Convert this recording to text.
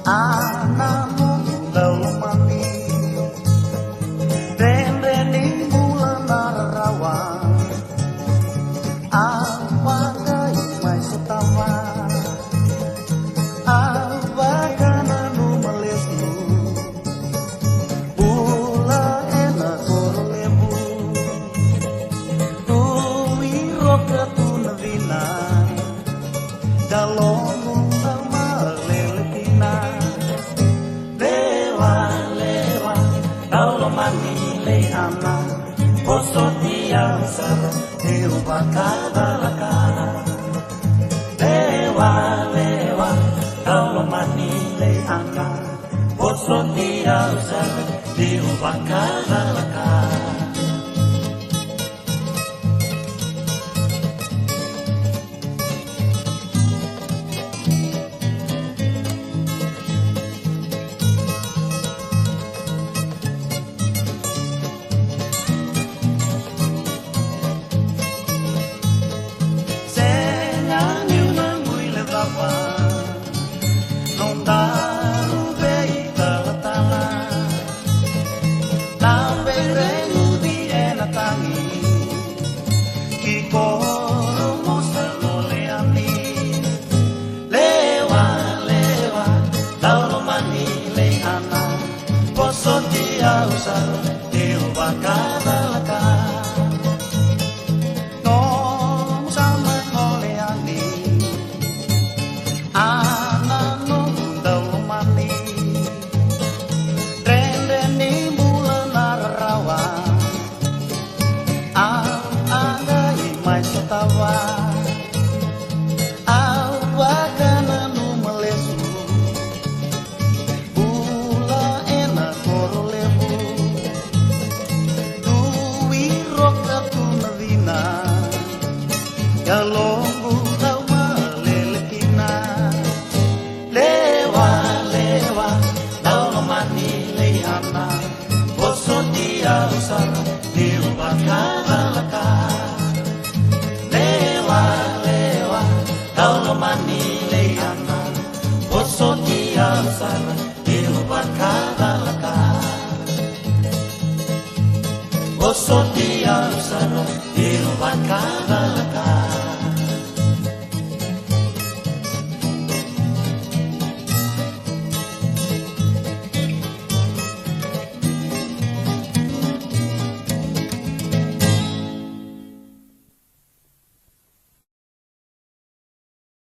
Anakmu Loma ni Rene bulan rawan Apakah imai setawa Apakah nanu melesmu Bula enak korlebu Tuwi roka tu nevina Dalomu sama leletina Manile ama poso dia sara Dewa kadalakara Lewa Kalau manile ama poso dia sara Dewa kadalakara Non daru bei kalatala Nawe rengu di enatangi Kikoro mosel moleani Lewa Taulo manile ana Poso dia usar Dewa kadalaka Tawa awak nanu melesu bula enak korlebu duwi roka tu nevina ya lombu tawa lelekina lewa tau mani leana boso dia usar dewa kadalaka Kalau manile ana Poso dia sana Dewa kadalaka Poso dia sana Dewa kadalaka